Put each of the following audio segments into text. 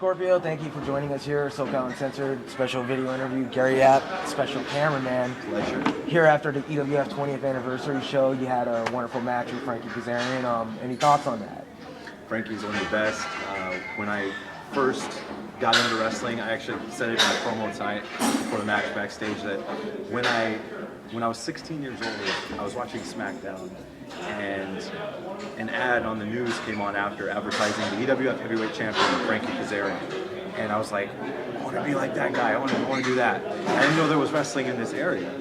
Scorpio, thank you for joining us here. SoCal Uncensored, special video interview. Gary App, special cameraman. Pleasure. Here after the EWF 20th anniversary show, you had a wonderful match with Frankie Kazarian. Any thoughts on that? Frankie's one of the best. When I first got into wrestling, I actually said it in my promo tonight before the match backstage that when I was 16 years old, I was watching SmackDown, and an ad on the news came on after advertising the EWF Heavyweight Champion, Frankie Kazarian. And I was like, I want to be like that guy. I want to do that. I didn't know there was wrestling in this area.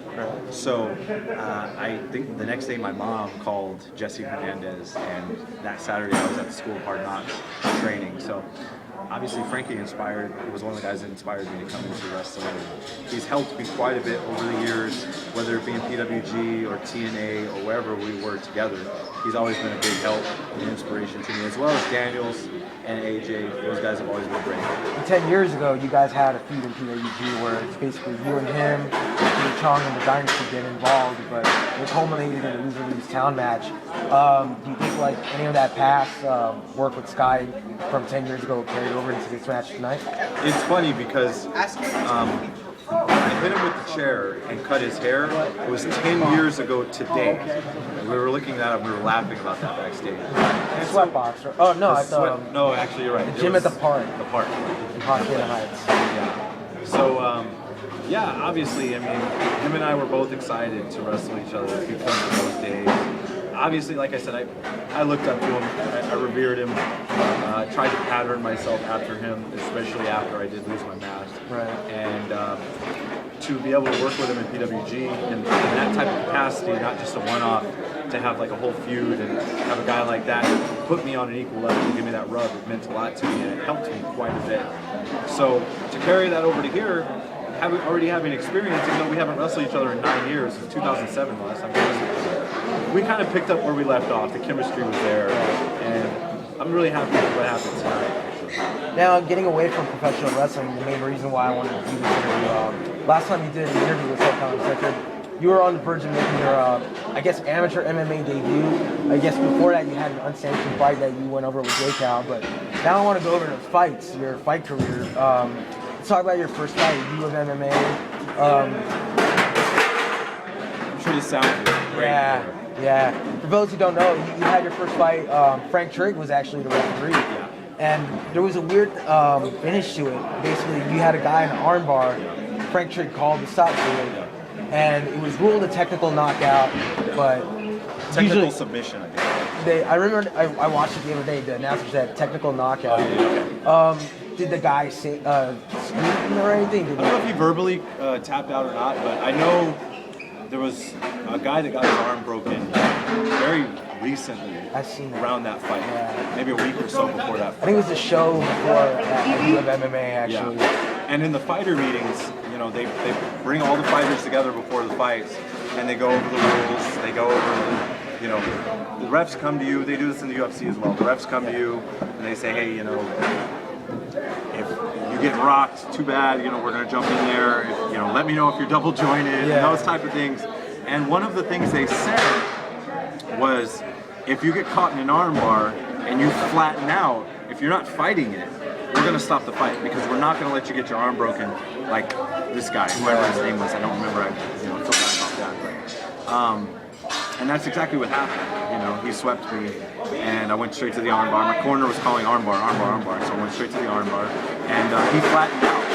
So I think the next day my mom called Jesse Hernandez, and that Saturday I was at the School of Hard Knocks training. So obviously Frankie was one of the guys that inspired me to come into wrestling. He's helped me quite a bit over the years, whether it be in PWG or TNA or wherever we were together. He's always been a big help and inspiration to me, as well as Daniels and AJ. Those guys have always been great. 10 years ago, you guys had a feud in PWG where it's basically you and him, King Chong and the Dynasty get involved, but it culminated in a loser-lose town match. Do you think like any of that past work with Sky from 10 years ago carried over into this match tonight? It's funny because I hit him with the chair and cut his hair. It was 10 years ago today. We were looking at it, we were laughing about that backstage. Sweatbox. Right? Oh, no. No, actually, you're right. The gym at the park. The park. In Hacienda Heights. Yeah. So, yeah, obviously, I mean, him and I were both excited to wrestle each other because of those days. Obviously, like I said, I looked up to him, I revered him, tried to pattern myself after him, especially after I did lose my mask. Right. And to be able to work with him in PWG and in that type of capacity, not just a one-off, to have like a whole feud and have a guy like that put me on an equal level and give me that rub, it meant a lot to me and it helped me quite a bit. So to carry that over to here, already having experience, even though we haven't wrestled each other in 9 years, since 2007 the last time we wrestled, we kind of picked up where we left off. The chemistry was there, and I'm really happy with what happened tonight. Now, getting away from professional wrestling, the main reason why I wanted to do this interview, last time you did an interview with SoCal Uncensored, you were on the verge of making your, I guess, amateur MMA debut. I guess before that you had an unsanctioned fight that you went over with J-Cal, but now I want to go over to fights, your fight career. Let's talk about your first fight, you of MMA. I'm sure this sounds great. Yeah. For those who don't know, you had your first fight. Frank Trigg was actually the referee. Yeah. And there was a weird finish to it. Basically, you had a guy in an armbar. Frank Trigg called the stop to it. And it was ruled a technical knockout, but Technical usually, submission, I think. I remember I watched it the other day. The announcer said technical knockout. Did the guy say scream or anything? I don't know if he verbally tapped out or not, but I know there was a guy that got his arm broken very recently. I've seen that. Around that fight, Yeah. maybe a week or so before that I fight. think it was a show before of MMA actually. Yeah. And in the fighter meetings, you know, they bring all the fighters together before the fights, and they go over the rules. They go over the, you know, the refs come to you. They do this in the UFC as well. The refs come to you and they say, hey, you know, if you get rocked, too bad. You know, we're gonna jump in there. If, you know, let me know if you're double jointed. And those type of things. And one of the things they said was, if you get caught in an armbar and you flatten out, if you're not fighting it, we're going to stop the fight because we're not going to let you get your arm broken like this guy, whoever his name was. I don't remember. I feel bad about that. But, and that's exactly what happened. You know, he swept me and I went straight to the armbar. My corner was calling armbar. So I went straight to the armbar and he flattened out.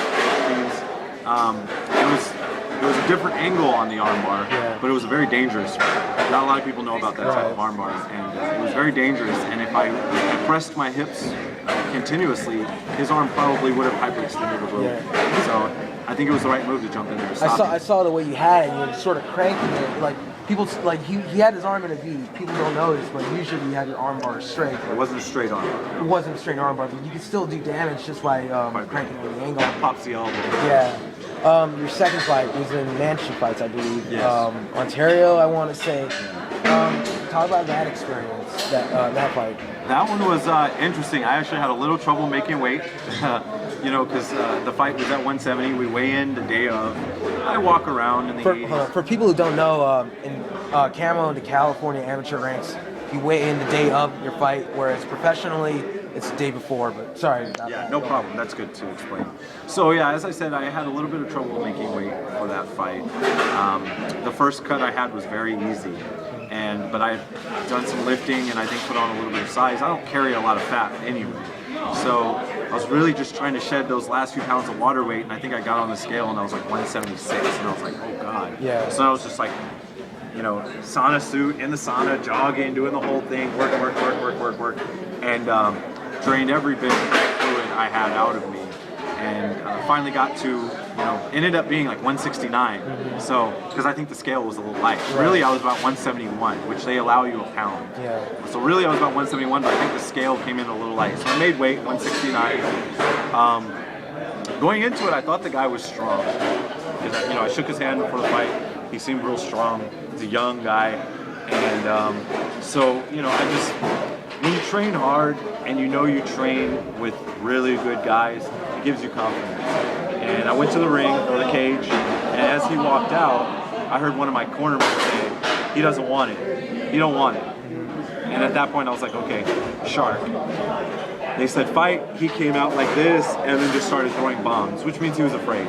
It was a different angle on the armbar, but it was very dangerous. Not a lot of people know about that type of armbar, and it was very dangerous. And if I pressed my hips continuously, his arm probably would have hyperextended a little. So I think it was the right move to jump in there. I saw the way you had it. You were sort of cranking it, like people like he had his arm in a V. People don't notice, but usually you have your arm bar straight. It wasn't a straight arm bar. It wasn't a straight arm bar, but you could still do damage just by cranking the angle. Pops the elbow. Yeah. Your second fight was in Mansion Fights, I believe. Yes. Ontario, I want to say. Talk about that experience, that fight. That one was interesting. I actually had a little trouble making weight, you know, because the fight was at 170. We weigh in the day of. I walk around in the 80s. For people who don't know, in Camo, the California amateur ranks, you weigh in the day of your fight, whereas professionally, it's the day before. But sorry. Yeah, no problem. That's good to explain. So yeah, as I said, I had a little bit of trouble making weight for that fight. The first cut I had was very easy, but I had done some lifting and I think put on a little bit of size. I don't carry a lot of fat anyway, so I was really just trying to shed those last few pounds of water weight, and I think I got on the scale and I was like 176, and I was like, oh god. Yeah. So I was just like, sauna suit, in the sauna, jogging, doing the whole thing, work, and drained every bit of fluid I had out of me, and finally got to, ended up being like 169. So, because I think the scale was a little light. Right. Really, I was about 171, which they allow you a pound. Yeah. So really, I was about 171, but I think the scale came in a little light. So I made weight, 169. Going into it, I thought the guy was strong. Because, I shook his hand before the fight. He seemed real strong. He's a young guy, and so when you train hard and you train with really good guys, it gives you confidence. And I went to the ring or the cage, and as he walked out, I heard one of my cornermen say, "He doesn't want it. He don't want it." And at that point, I was like, "Okay, shark." They said fight. He came out like this, and then just started throwing bombs, which means he was afraid.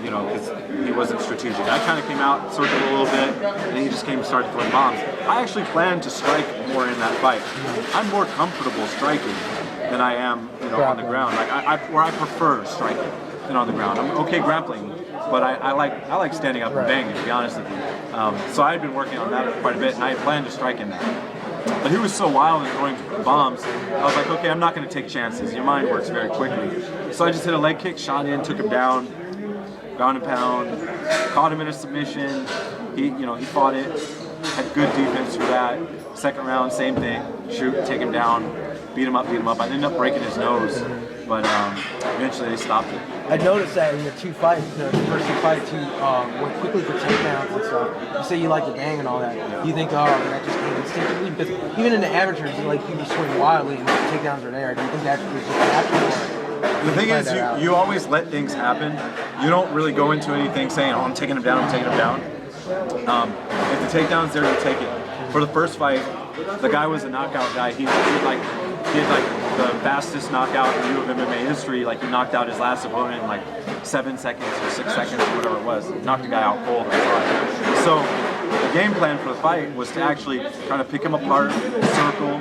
Because he wasn't strategic. I kind of came out, circled a little bit, and he just came and started throwing bombs. I actually planned to strike more in that fight. I'm more comfortable striking than I am, on the ground. Like I prefer striking than on the ground. I'm okay grappling, but I like standing up and banging, to be honest with you. So I had been working on that quite a bit, and I had planned to strike in that. But he was so wild and throwing bombs, I was like, okay, I'm not going to take chances. Your mind works very quickly. So I just hit a leg kick, shot in, took him down, ground and pound, caught him in a submission. He fought it, had good defense for that. Second round, same thing, shoot, take him down, beat him up. I ended up breaking his nose, but eventually they stopped it. I noticed that in your two fights, the first two fights, you went quickly for takedowns and stuff. You say you like to bang and all that. Do you think, that just came instinctively? Because even in the amateurs, people swing wildly and the takedowns are there. Do you think that was just natural? The thing is, you always let things happen. You don't really go into anything saying, "Oh, I'm taking him down, I'm taking him down." If the takedown's there, you take it. For the first fight, the guy was a knockout guy. He had like the fastest knockout in view of MMA history. Like, he knocked out his last opponent in like 7 seconds or 6 seconds or whatever it was. Knocked the guy out cold. So the game plan for the fight was to actually try to pick him apart, circle,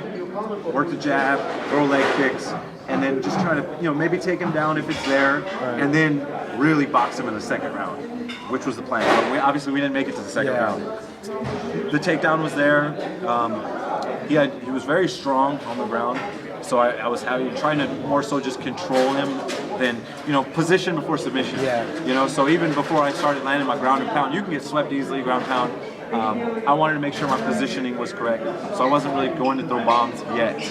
work the jab, throw leg kicks, and then just try to, maybe take him down if it's there, and then really box him in the second round, which was the plan. But obviously we didn't make it to the second round. The takedown was there. He was very strong on the ground, so I was trying to more so just control him than, position before submission. So even before I started landing my ground and pound, you can get swept easily, ground pound. I wanted to make sure my positioning was correct, so I wasn't really going to throw bombs yet.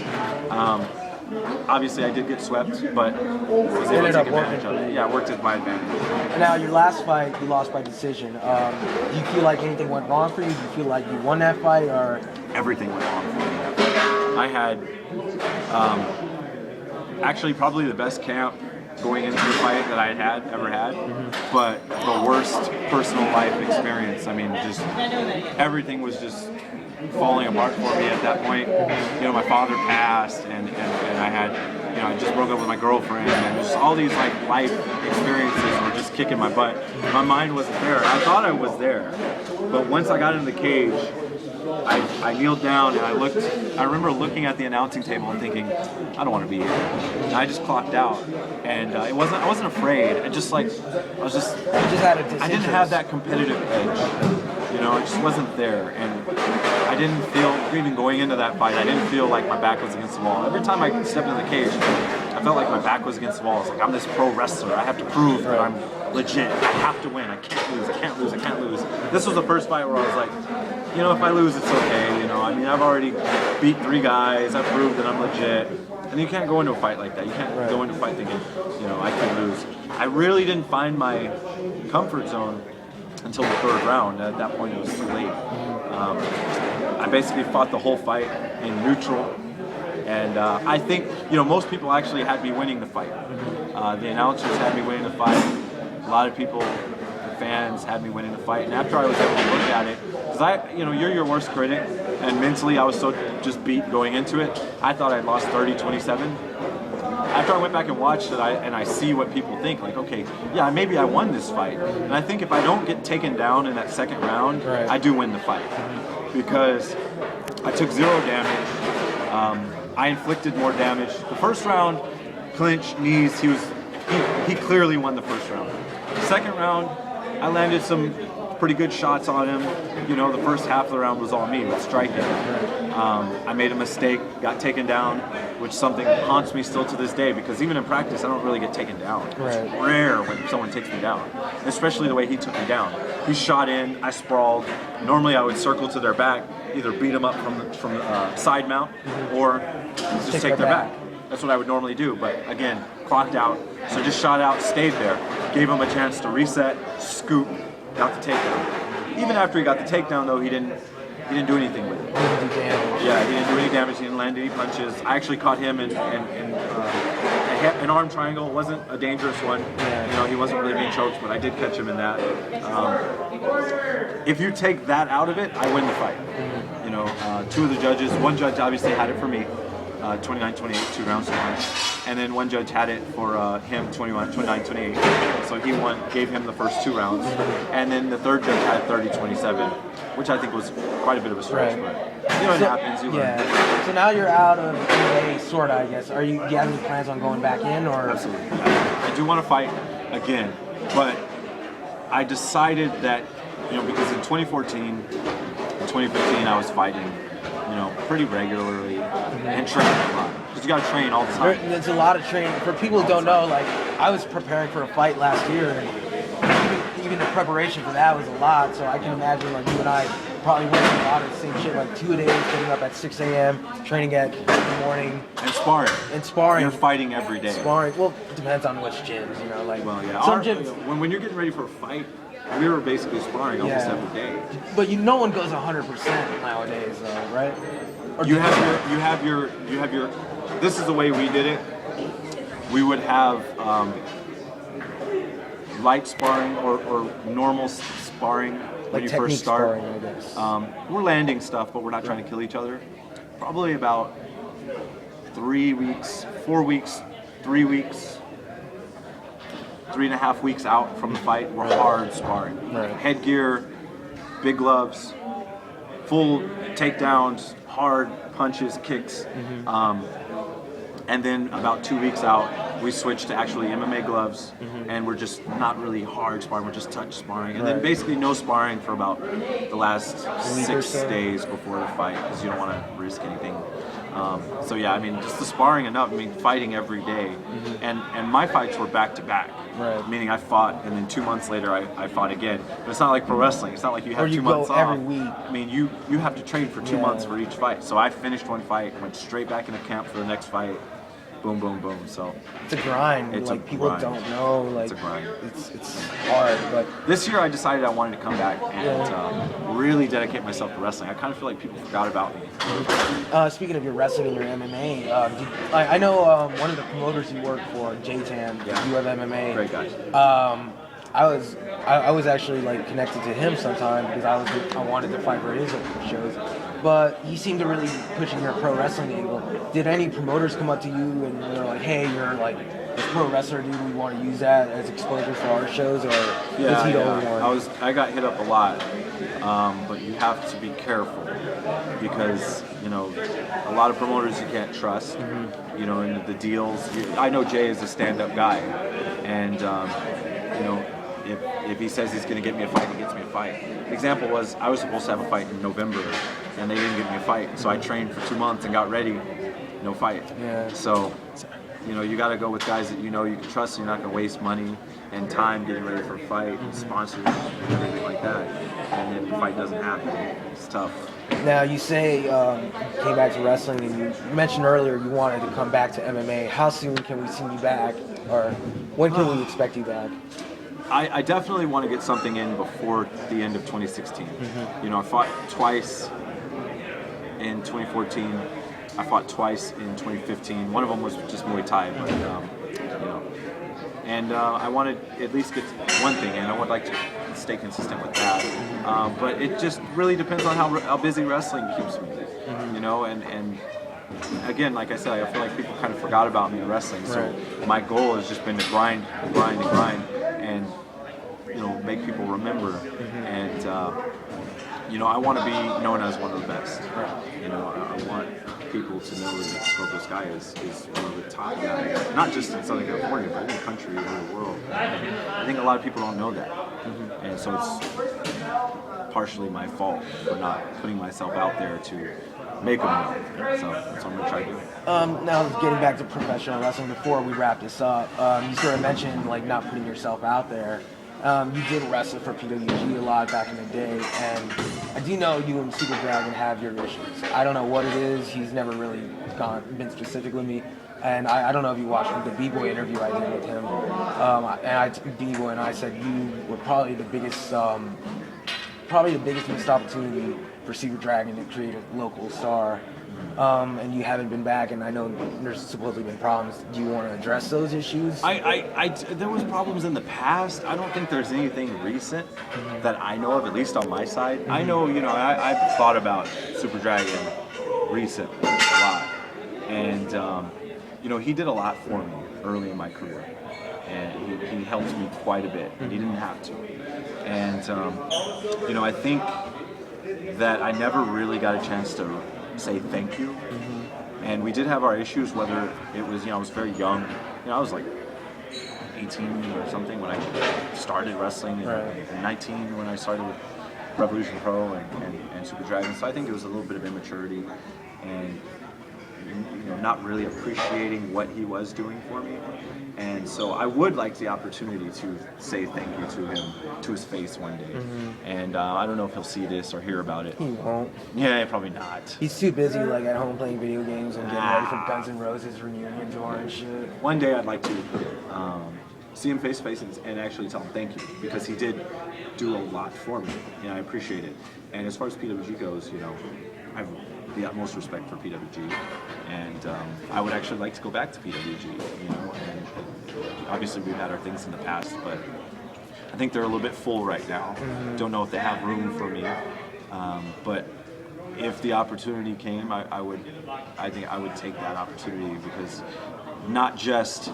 Obviously, I did get swept, but was able to take advantage of it. Yeah, worked to my advantage. And now, your last fight, you lost by decision. Do you feel like anything went wrong for you? Do you feel like you won that fight, or everything went wrong for me? I had actually probably the best camp going into the fight that I had ever had, but the worst personal life experience. I mean, just everything was just falling apart for me at that point. My father passed, and I had, I just broke up with my girlfriend, and just all these life experiences were just kicking my butt. My mind wasn't there. I thought I was there, but once I got in the cage, I kneeled down and I remember looking at the announcing table and thinking, I don't want to be here. And I just clocked out, and I wasn't afraid. I just had a disinterest. I didn't have that competitive edge. It just wasn't there, and I didn't feel, even going into that fight, I didn't feel like my back was against the wall. Every time I stepped in the cage, I felt like my back was against the wall. It's like, I'm this pro wrestler. I have to prove that I'm legit. I have to win. I can't lose. I can't lose. I can't lose. This was the first fight where I was like, if I lose, it's okay. I've already beat 3 guys. I've proved that I'm legit. And you can't go into a fight like that. You can't go into a fight thinking, I can lose. I really didn't find my comfort zone until the 3rd round. At that point, it was too late. I basically fought the whole fight in neutral, and I think most people actually had me winning the fight. The announcers had me winning the fight. A lot of people fans had me winning the fight. And after I was able to look at it, because you're your worst critic, and mentally I was so just beat going into it. I thought I'd lost 30-27. After I went back and watched it, I see what people think. Like, okay, yeah, maybe I won this fight. And I think if I don't get taken down in that second round, I do win the fight. Because I took 0 damage. I inflicted more damage. The first round, clinch, knees, he clearly won the first round. The second round, I landed some pretty good shots on him. The first half of the round was all me with striking. I made a mistake, got taken down, which is something that haunts me still to this day, because even in practice, I don't really get taken down. It's rare when someone takes me down, especially the way he took me down. He shot in, I sprawled. Normally I would circle to their back, either beat them up from the side mount, or just take their back. That's what I would normally do, but again, clocked out. So just shot out, stayed there, gave him a chance to reset, scoop, got the takedown. Even after he got the takedown, though, he didn't do anything with it. Yeah, he didn't do any damage. He didn't land any punches. I actually caught him in an arm triangle. It wasn't a dangerous one. He wasn't really being choked, but I did catch him in that. If you take that out of it, I win the fight. 2 of the judges, one judge obviously had it for me, 29-28, 2 rounds to 1. And then one judge had it for him, 29-28. So he won, gave him the first 2 rounds. And then the third judge had 30-27, which I think was quite a bit of a stretch. But it happens. You learn. So now you're out of MMA, sort of, I guess. Do you have any plans on going back in, or? Absolutely. I do want to fight again, but I decided that because in 2014 and 2015 I was fighting, pretty regularly and training a lot. Because you got to train all the time. There's a lot of training. For people who don't know, like, I was preparing for a fight last year, and even the preparation for that was a lot. So I can imagine, like, you and I probably went through a lot of the same shit, like 2 a days, getting up at 6 a.m., training at 8 in the morning. And sparring. You're fighting every day. Sparring. Well, it depends on which gyms, like. Well, yeah. Some gyms. When you're getting ready for a fight, we were basically sparring almost every day. But no one goes 100% nowadays, though, right? Or you have your. This is the way we did it. We would have light sparring or normal sparring when you first start. Sparring, I guess. We're landing stuff, but we're not trying to kill each other. Probably about 3 weeks, 4 weeks, 3 weeks, 3.5 weeks out from the fight, we're hard sparring. Headgear, big gloves, full takedowns, hard punches, kicks. And then about 2 weeks out, we switched to actually MMA gloves, and we're just not really hard sparring, we're just touch sparring. And then basically no sparring for about the last 6 days before the fight, because you don't want to risk anything. So yeah, I mean, just the sparring enough, fighting every day. And my fights were back to back, meaning I fought, and then 2 months later I fought again. But it's not like pro wrestling, it's not like you have 2 months off. Every week. I mean, you have to train for 2 months for each fight. So I finished one fight, went straight back into camp for the next fight. Boom, boom, boom. So it's a grind. It's like people don't know. Like it's a grind. It's hard. But this year I decided I wanted to come back and really dedicate myself to wrestling. I kind of feel like people forgot about me. Speaking of your wrestling and your MMA, I know one of the promoters you work for, J-Tan, you have MMA. Great guy. I was actually like connected to him sometime because I wanted to fight for his shows, but he seemed to really be pushing your pro wrestling angle. Did any promoters come up to you and they're like, "Hey, you're like this pro wrestler, dude. We want to use that as exposure for our shows," or was he the only one? I got hit up a lot, but you have to be careful because a lot of promoters you can't trust. And the deals. I know Jay is a stand-up guy, and If he says he's going to get me a fight, he gets me a fight. The example was I was supposed to have a fight in November, and they didn't give me a fight. So I trained for 2 months and got ready, no fight. So, you got to go with guys that you can trust. And you're not going to waste money and time getting ready for a fight, sponsors, and everything like that. And if the fight doesn't happen, it's tough. Now you say you came back to wrestling, and you mentioned earlier you wanted to come back to MMA. How soon can we see you back, or when can we expect you back? I definitely want to get something in before the end of 2016. I fought twice in 2014. I fought twice in 2015. One of them was just Muay Thai, but and I want to at least get one thing, and I would like to stay consistent with that. But it just really depends on how busy wrestling keeps me, you know, and again, like I said, I feel like people kind of forgot about me in wrestling, so my goal has just been to grind, and you know, make people remember, and you know, I want to be known as one of the best. You know, I want people to know that Scorpio Sky is one of the top guys, not just in Southern California, but in the country, in the world. I think a lot of people don't know that, and so it's partially my fault for not putting myself out there to make them know. So that's what I'm gonna try to do. Now getting back to professional wrestling, before we wrap this up, you sort of mentioned like not putting yourself out there. You did wrestle for PWG a lot back in the day, and I do know you and Super Dragon have your issues. I don't know what it is. He's never really been specific with me, and I don't know if you watched the B-Boy interview I did with him. B-Boy and I said you were probably the biggest missed opportunity for Super Dragon to create a local star. And you haven't been back, and I know there's supposedly been problems. Do you want to address those issues? There was problems in the past. I don't think there's anything recent that I know of, at least on my side. I know, you know, I've thought about Super Dragon recently a lot, and you know, he did a lot for me early in my career, and he helped me quite a bit, and he didn't have to. And you know, I think that I never really got a chance to say thank you, and we did have our issues, whether it was, you know, I was very young, you know, I was like 18 or something when I started wrestling, and 19 when I started with Revolution Pro and Super Dragon, so I think it was a little bit of immaturity, and you know, not really appreciating what he was doing for me. And so I would like the opportunity to say thank you to him, to his face one day. And I don't know if he'll see this or hear about it. He won't. Yeah, probably not. He's too busy, like at home playing video games and getting ready for Guns N' Roses reunion tour and shit. One day I'd like to see him face to face and actually tell him thank you, because he did do a lot for me. You know, I appreciate it. And as far as PWG goes, you know, I have the utmost respect for PWG, and I would actually like to go back to PWG, you know, and obviously we've had our things in the past, but I think they're a little bit full right now. Don't know if they have room for me, but if the opportunity came, I think I would take that opportunity, because not just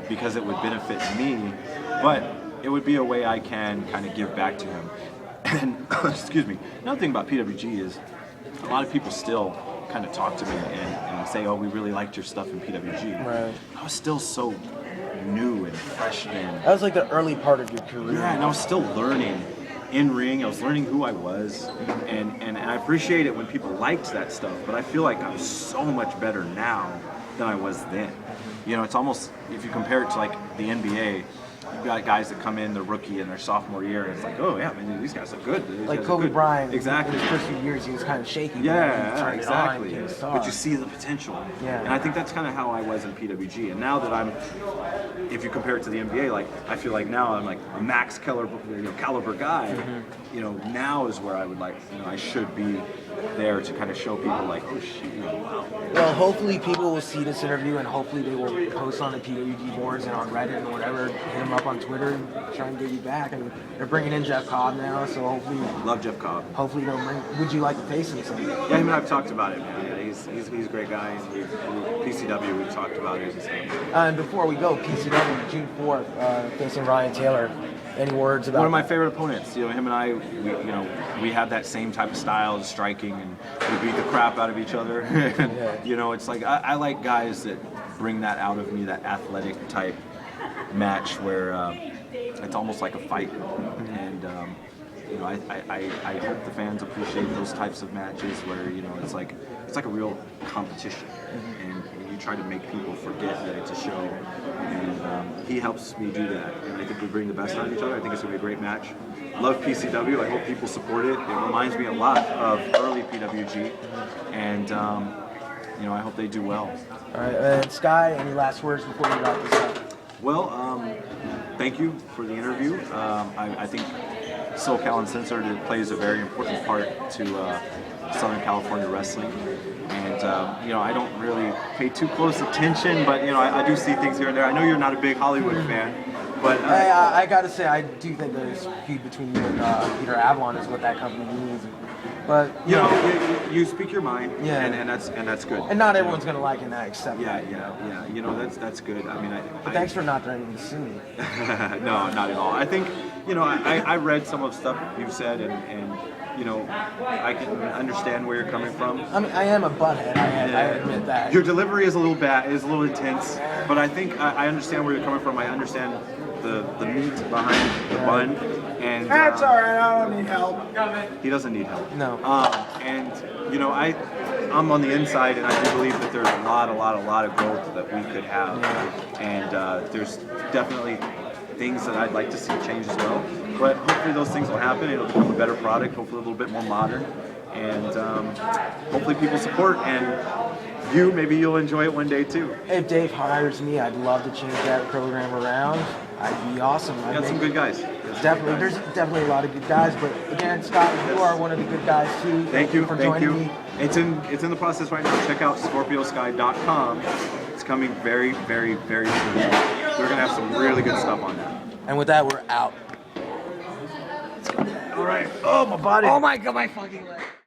because it would benefit me, but it would be a way I can kind of give back to him. And excuse me, another thing about PWG is a lot of people still kind of talk to me and say, oh, we really liked your stuff in PWG. Right. I was still so new and fresh in. That was like the early part of your career. Yeah, and I was still learning in ring. I was learning who I was, and I appreciate it when people liked that stuff, but I feel like I'm so much better now than I was then. You know, it's almost, if you compare it to like the NBA, you've got guys that come in, they're rookie in their sophomore year, and it's like, oh yeah, man, these guys look good. These like Kobe Bryant. Exactly. In his first few years, he was kind of shaky. Yeah, exactly. Became a star. But you see the potential. Yeah. And I think that's kind of how I was in PWG. And now that I'm, if you compare it to the NBA, like I feel like now I'm like a max caliber guy. You know, now is where I would like, you know, I should be there to kind of show people like, oh shit, wow. Well, hopefully people will see this interview, and hopefully they will post on the PWG boards and on Reddit and whatever. Hit them up on Twitter and try and get you back. And they're bringing in Jeff Cobb now, so hopefully. Love Jeff Cobb. Hopefully they'll bring. Would you like to face him someday? Yeah, him and I've talked about it, man. Yeah, he's a great guy. And PCW, we've talked about it. And before we go, PCW June 4th, facing Ryan Taylor. Any words about one of my favorite opponents? You know, him and I, we have that same type of style of striking, and we beat the crap out of each other. And, you know, it's like I like guys that bring that out of me, that athletic type match where it's almost like a fight. And you know, I hope the fans appreciate those types of matches where, you know, it's like a real competition, and you try to make people forget that it's a show. And he helps me do that, and I think we bring the best out of each other. I think it's gonna be a great match. Love PCW. I hope people support it. It reminds me a lot of early PWG, and you know, I hope they do well. All right, and Sky, any last words before we wrap this up? Well, thank you for the interview. I think SoCal Uncensored plays a very important part to Southern California wrestling, and you know, I don't really pay too close attention, but you know, I do see things here and there. I know you're not a big Hollywood fan, but I gotta say, I do think there's feud between you and Peter Avalon is what that company needs. But you know, you speak your mind, yeah, and that's good. And not everyone's gonna like it, and I accept that. Yeah. You know, that's good. I mean, But thanks for not threatening to sue me. No, not at all. I think, you know, I read some of the stuff you've said, and you know, I can understand where you're coming from. I mean, I am a butthead. I admit that. Your delivery is a little is a little intense, but I think I understand where you're coming from. I understand the meat behind the bun, and That's all right. I don't need help. he doesn't need help. No. And you know, I'm on the inside, and I do believe that there's a lot of growth that we could have, and there's definitely things that I'd like to see change as well. But hopefully those things will happen. It'll become a better product, hopefully a little bit more modern, and hopefully people support, and maybe you'll enjoy it one day too. If Dave hires me, I'd love to change that program around. I'd be awesome. You got some good guys. Definitely, there's definitely a lot of good guys, but again, Scott, you are one of the good guys too. Thank you for thank joining you. me. It's in the process right now. Check out scorpiosky.com. It's coming very, very, very soon. We're gonna have some really good stuff on that. And with that, we're out. All right. Oh, my body. Oh my God, my fucking leg.